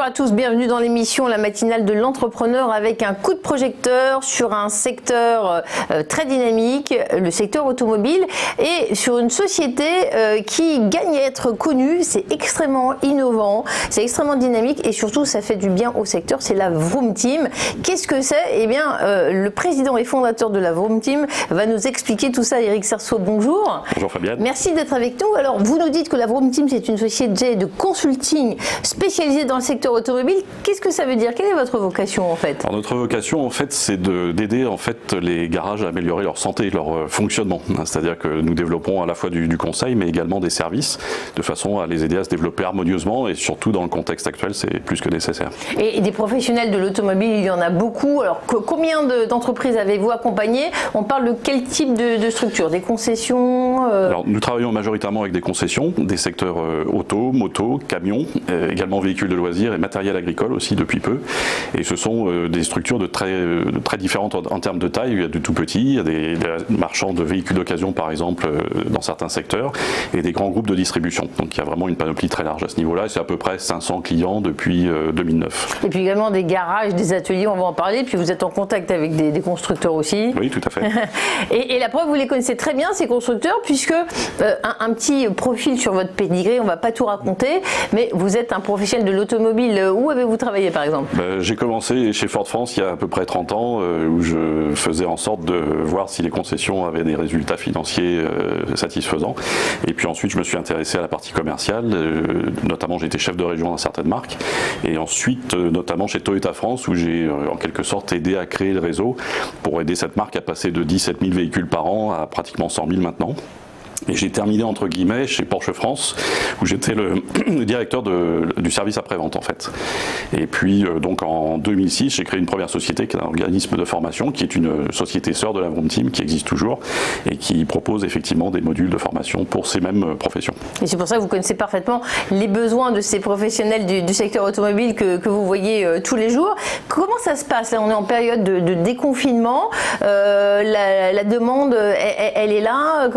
à tous, bienvenue dans l'émission La matinale de l'entrepreneur avec un coup de projecteur sur un secteur très dynamique, le secteur automobile, et sur une société qui gagne à être connue. C'est extrêmement innovant, c'est extrêmement dynamique et surtout ça fait du bien au secteur, c'est la Vroom Team. Qu'est-ce que c'est? Eh bien, le président et fondateur de la Vroom Team va nous expliquer tout ça. Eric Serceau, bonjour. Bonjour Fabienne. Merci d'être avec nous. Alors, vous nous dites que la Vroom Team, c'est une société de consulting spécialisée dans le secteur automobile. Qu'est-ce que ça veut dire? Quelle est votre vocation en fait? Alors, notre vocation en fait, c'est d'aider en fait les garages à améliorer leur santé et leur fonctionnement. C'est-à-dire que nous développons à la fois du conseil, mais également des services, de façon à les aider à se développer harmonieusement et surtout dans le contexte actuel, c'est plus que nécessaire. Et des professionnels de l'automobile, il y en a beaucoup. Alors, combien d'entreprises avez-vous accompagné? On parle de quel type de structure? Des concessions Alors, nous travaillons majoritairement avec des concessions, des secteurs auto, moto, camions, également véhicules de loisirs et matériel agricole aussi depuis peu. Et ce sont des structures très différentes en termes de taille. Il y a de tout petits, il y a des marchands de véhicules d'occasion par exemple dans certains secteurs et des grands groupes de distribution. Donc il y a vraiment une panoplie très large à ce niveau-là. C'est à peu près 500 clients depuis 2009. Et puis également des garages, des ateliers, on va en parler. Puis vous êtes en contact avec des constructeurs aussi. Oui, tout à fait. et la preuve, vous les connaissez très bien ces constructeurs puisque un petit profil sur votre pédigré, on ne va pas tout raconter, mais vous êtes un professionnel de l'automobile. Où avez-vous travaillé par exemple? J'ai commencé chez Ford France il y a à peu près 30 ans où je faisais en sorte de voir si les concessions avaient des résultats financiers satisfaisants. Et puis ensuite je me suis intéressé à la partie commerciale, notamment j'étais chef de région dans certaines marques. Et ensuite notamment chez Toyota France où j'ai en quelque sorte aidé à créer le réseau pour aider cette marque à passer de 17 000 véhicules par an à pratiquement 100 000 maintenant. Et j'ai terminé entre guillemets chez Porsche France où j'étais le directeur du service après-vente en fait. Et puis donc en 2006 j'ai créé une première société qui est un organisme de formation qui est une société sœur de la Vroom Team qui existe toujours et qui propose effectivement des modules de formation pour ces mêmes professions. Et c'est pour ça que vous connaissez parfaitement les besoins de ces professionnels du secteur automobile que vous voyez tous les jours. Comment ça se passe? Là on est en période de déconfinement, la demande elle est là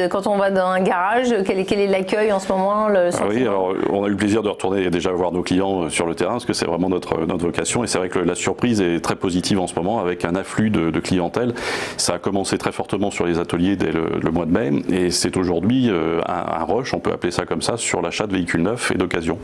quand on va dans un garage, quel est l'accueil en ce moment? Oui, alors on a eu le plaisir de retourner déjà voir nos clients sur le terrain, parce que c'est vraiment notre vocation, et c'est vrai que la surprise est très positive en ce moment, avec un afflux de clientèle. Ça a commencé très fortement sur les ateliers dès le mois de mai, et c'est aujourd'hui un rush, on peut appeler ça comme ça, sur l'achat de véhicules neufs et d'occasion.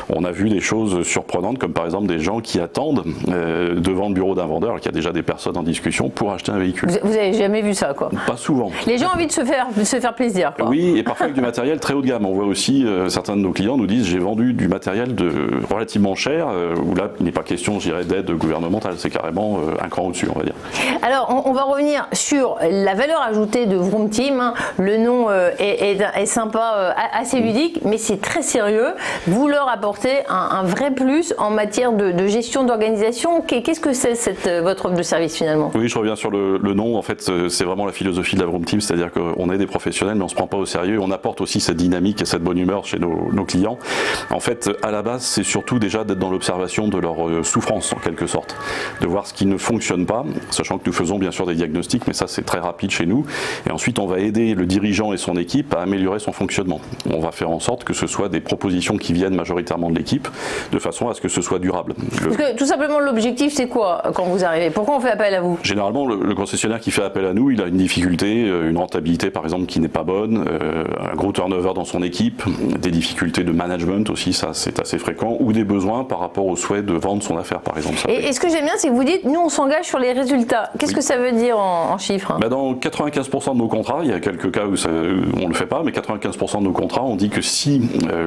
On a vu des choses surprenantes, comme par exemple des gens qui attendent devant le bureau d'un vendeur, alors qu'il y a déjà des personnes en discussion pour acheter un véhicule. Vous avez jamais vu ça, quoi? Pas souvent. Les gens ont envie de se faire plaisir, quoi. Oui, et parfois avec du matériel très haut de gamme. On voit aussi certains de nos clients nous disent j'ai vendu du matériel relativement cher, où là il n'est pas question, je dirais, d'aide gouvernementale, c'est carrément un cran au-dessus, on va dire. Alors on va revenir sur la valeur ajoutée de Vroom Team. Le nom est sympa, assez ludique, mais c'est très sérieux. Vous leur apportez un vrai plus en matière de gestion d'organisation. Qu'est-ce que c'est votre offre de service finalement? Oui, je reviens sur le nom. En fait, c'est vraiment la philosophie de la Vroom Team, c'est-à-dire qu'on est des professionnels, mais on se prend pas au sérieux. On apporte aussi cette dynamique et cette bonne humeur chez nos clients. En fait, à la base, c'est surtout déjà d'être dans l'observation de leur souffrance, en quelque sorte. De voir ce qui ne fonctionne pas, sachant que nous faisons bien sûr des diagnostics, mais ça c'est très rapide chez nous. Et ensuite, on va aider le dirigeant et son équipe à améliorer son fonctionnement. On va faire en sorte que ce soit des propositions qui viennent majoritairement de l'équipe, de façon à ce que ce soit durable. Parce que tout simplement, l'objectif, c'est quoi quand vous arrivez? Pourquoi on fait appel à vous? Généralement, le concessionnaire qui fait appel à nous, il a une difficulté, une rentabilité par exemple qui n'est pas bonne, un gros turnover dans son équipe, des difficultés de management aussi, ça c'est assez fréquent, ou des besoins par rapport au souhait de vendre son affaire par exemple. Et ce que j'aime bien, c'est que vous dites, nous on s'engage sur les résultats. Qu'est-ce que ça veut dire en chiffres? Dans 95% de nos contrats, il y a quelques cas où on ne le fait pas, mais 95% de nos contrats, on dit que si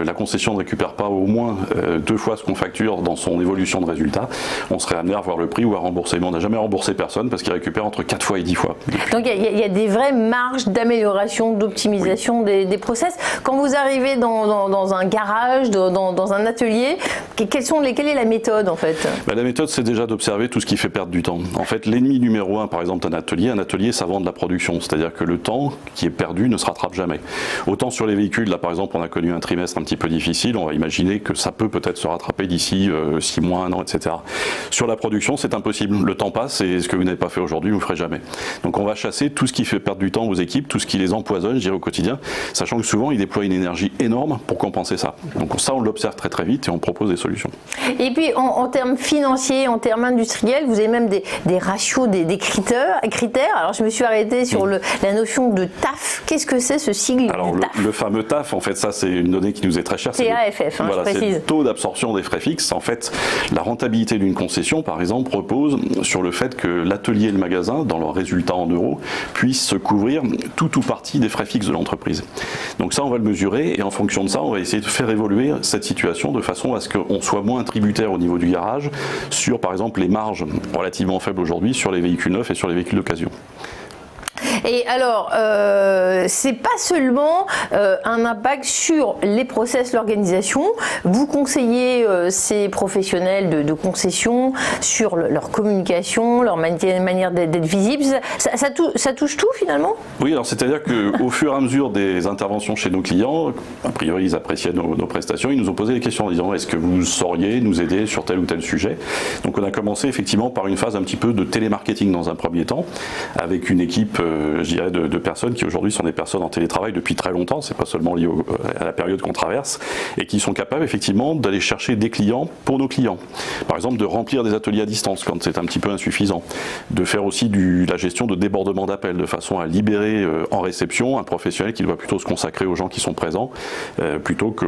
la concession ne récupère pas au moins 2 fois ce qu'on facture dans son évolution de résultat, on serait amené à revoir le prix ou à rembourser. Mais on n'a jamais remboursé personne parce qu'il récupère entre 4 fois et 10 fois. Donc il y a des vraies marges d'amélioration, d'optimisation des process. Quand vous arrivez dans un garage, dans un atelier, quelle est la méthode en fait? La méthode, c'est déjà d'observer tout ce qui fait perdre du temps. En fait, l'ennemi numéro 1, par exemple, d'un atelier, ça vend de la production. C'est-à-dire que le temps qui est perdu ne se rattrape jamais. Autant sur les véhicules, là par exemple, on a connu un trimestre un petit peu difficile, on va imaginer que ça peut peut-être se rattraper d'ici 6 mois, 1 an, etc. Sur la production, c'est impossible. Le temps passe et ce que vous n'avez pas fait aujourd'hui, vous ne le ferez jamais. Donc on va chasser tout ce qui fait perdre du temps aux équipes, tout ce qui les empoisonne, je dirais, au quotidien, sachant que souvent ils déploient une énergie énorme pour compenser ça. Donc ça, on l'observe très très vite et on propose des solutions. Et puis en termes financiers, en termes industriels, vous avez même des ratios, des critères. Alors je me suis arrêtée sur la notion de TAF. Qu'est-ce que c'est ce sigle? Alors le fameux TAF, en fait, ça c'est une donnée qui nous est très chère. TAFF, hein, voilà, je précise. C'est le taux d'absorption des frais fixes. En fait, la rentabilité d'une concession, par exemple, repose sur le fait que l'atelier et le magasin, dans leurs résultats en euros, puissent se couvrir tout ou partie des frais fixes de l'entreprise. Donc ça, on va le mesurer et en fonction de ça, on va essayer de faire évoluer cette situation de façon à ce qu'on soit moins tributaire au niveau du garage sur, par exemple, les marges relativement faibles aujourd'hui sur les véhicules neufs et sur les véhicules d'occasion. Et alors, c'est pas seulement un impact sur les process, l'organisation. Vous conseillez ces professionnels de concession sur leur communication, leur manière d'être visible. Ça touche tout finalement? Oui, alors c'est-à-dire qu'au fur et à mesure des interventions chez nos clients, a priori ils appréciaient nos prestations, ils nous ont posé des questions en disant est-ce que vous sauriez nous aider sur tel ou tel sujet? Donc on a commencé effectivement par une phase un petit peu de télémarketing dans un premier temps, avec une équipe je dirais de personnes qui aujourd'hui sont des personnes en télétravail depuis très longtemps, c'est pas seulement lié à la période qu'on traverse, et qui sont capables effectivement d'aller chercher des clients pour nos clients. Par exemple de remplir des ateliers à distance quand c'est un petit peu insuffisant, de faire aussi la gestion de débordement d'appels de façon à libérer en réception un professionnel qui doit plutôt se consacrer aux gens qui sont présents plutôt que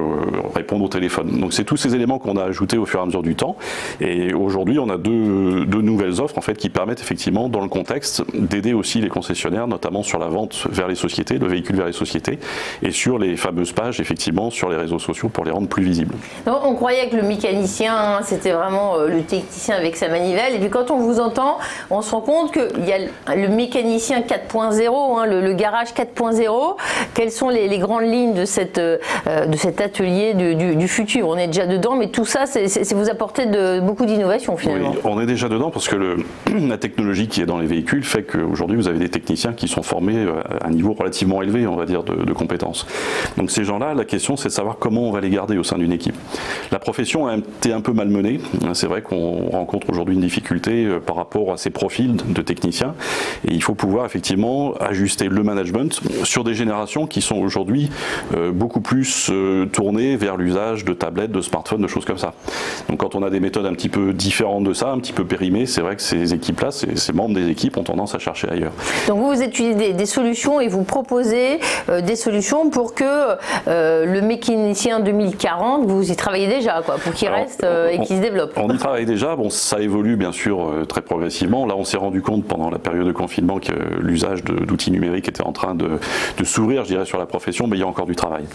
répondre au téléphone. Donc c'est tous ces éléments qu'on a ajoutés au fur et à mesure du temps, et aujourd'hui on a deux nouvelles offres en fait qui permettent effectivement dans le contexte d'aider aussi les concessionnaires, notamment sur la vente vers les sociétés, le véhicule vers les sociétés, et sur les fameuses pages effectivement sur les réseaux sociaux pour les rendre plus visibles. Donc, on croyait que le mécanicien c'était vraiment le technicien avec sa manivelle, et puis quand on vous entend, on se rend compte qu'il y a le mécanicien 4.0, hein, le garage 4.0. Quelles sont les grandes lignes de cet atelier du futur? On est déjà dedans, mais tout ça, c'est vous apporter beaucoup d'innovation finalement. Oui, on est déjà dedans parce que la technologie qui est dans les véhicules fait qu'aujourd'hui vous avez des techniciens qui sont formés à un niveau relativement élevé, on va dire, de compétences. Donc ces gens-là, la question c'est de savoir comment on va les garder au sein d'une équipe. La profession a été un peu malmenée, c'est vrai qu'on rencontre aujourd'hui une difficulté par rapport à ces profils de techniciens, et il faut pouvoir effectivement ajuster le management sur des générations qui sont aujourd'hui beaucoup plus tournées vers l'usage de tablettes, de smartphones, de choses comme ça. Donc quand on a des méthodes un petit peu différentes de ça, un petit peu périmées, c'est vrai que ces équipes-là, ces membres des équipes ont tendance à chercher ailleurs. Donc vous étudiez des solutions et vous proposez des solutions pour que le mécanicien 2040, vous y travaillez déjà, quoi, pour qu'il reste et qu'il se développe. On y travaille déjà, bon, ça évolue bien sûr très progressivement. Là on s'est rendu compte pendant la période de confinement que l'usage d'outils numériques était en train de s'ouvrir, je dirais, sur la profession, mais il y a encore du travail.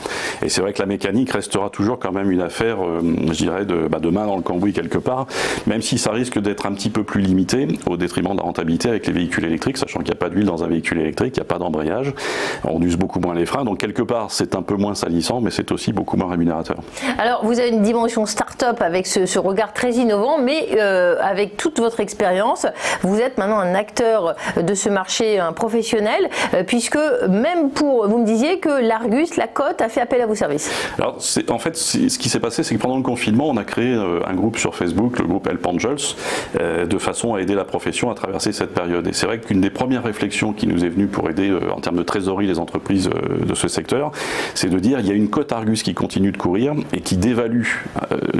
Et c'est vrai que la mécanique restera toujours quand même une affaire, je dirais, de main dans le cambouis quelque part, même si ça risque d'être un petit peu plus limité au détriment de la rentabilité avec les véhicules électriques, sachant qu'il n'y a pas d'huile dans un véhicule électrique, il n'y a pas d'embrayage, on use beaucoup moins les freins, donc quelque part c'est un peu moins salissant, mais c'est aussi beaucoup moins rémunérateur. Alors vous avez une dimension start-up avec ce regard très innovant, mais avec toute votre expérience, vous êtes maintenant un acteur de ce marché, un professionnel, puisque même vous me disiez que l'Argus, la Cote, a fait appel à vos services. Alors en fait, ce qui s'est passé, c'est que pendant le confinement, on a créé un groupe sur Facebook, le groupe Help Angels, de façon à aider la profession à traverser cette période. Et c'est vrai qu'une des premières réflexions qui nous est venue pour aider en termes de trésorerie les entreprises de ce secteur, c'est de dire il y a une cote Argus qui continue de courir et qui dévalue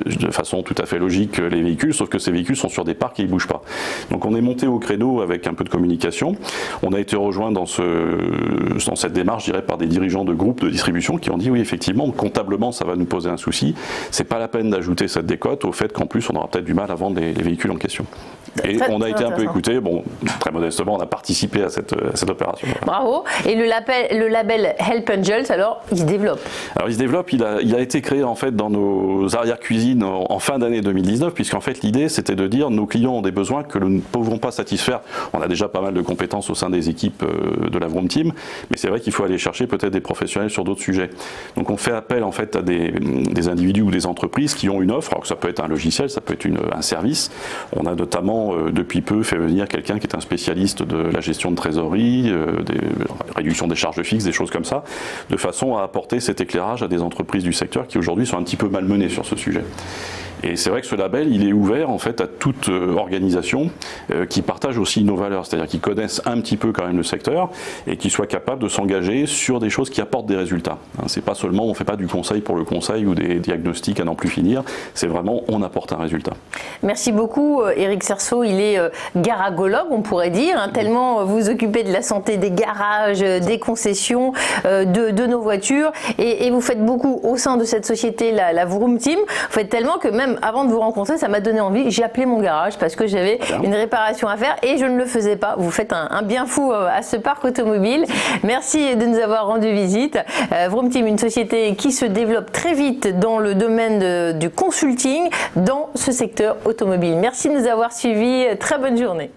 de façon tout à fait logique les véhicules, sauf que ces véhicules sont sur des parcs et ils ne bougent pas. Donc on est monté au créneau avec un peu de communication. On a été rejoint dans cette démarche, je dirais, par des dirigeants de groupes de distribution qui ont dit oui, effectivement, comptablement ça va nous poser un souci, c'est pas la peine d'ajouter cette décote au fait qu'en plus on aura peut-être du mal à vendre les véhicules en question. Et on a été un peu écouté, bon, très modestement, on a participé à cette opération. Bravo. Et le label Help Angels, alors, il se développe? Alors il se développe, il a été créé en fait dans nos arrière-cuisines en fin d'année 2019, puisqu'en fait l'idée c'était de dire nos clients ont des besoins que nous ne pouvons pas satisfaire. On a déjà pas mal de compétences au sein des équipes de la Vroom Team, mais c'est vrai qu'il faut aller chercher peut-être des professionnels sur d'autres sujets. Donc on fait appel en fait à des individus ou des entreprises qui ont une offre, alors que ça peut être un logiciel, ça peut être un service. On a notamment depuis peu fait venir quelqu'un qui est un spécialiste de la gestion de trésorerie, réduction des charges fixes, des choses comme ça, de façon à apporter cet éclairage à des entreprises du secteur qui aujourd'hui sont un petit peu malmenées sur ce sujet. Et c'est vrai que ce label, il est ouvert en fait à toute organisation qui partage aussi nos valeurs, c'est-à-dire qui connaissent un petit peu quand même le secteur et qui soient capables de s'engager sur des choses qui apportent des résultats. C'est pas seulement, on fait pas du conseil pour le conseil ou des diagnostics à n'en plus finir, c'est vraiment on apporte un résultat. Merci beaucoup Éric Cerceau, il est garagologue on pourrait dire, hein, tellement vous occupez de la santé des garages, des concessions, de nos voitures et vous faites beaucoup au sein de cette société, la Vroom Team, vous faites tellement que même avant de vous rencontrer, ça m'a donné envie, j'ai appelé mon garage parce que j'avais une réparation à faire et je ne le faisais pas. Vous faites un bien fou à ce parc automobile. Merci de nous avoir rendu visite. Vroom Team, une société qui se développe très vite dans le domaine du consulting dans ce secteur automobile. Merci de nous avoir suivis. Très bonne journée.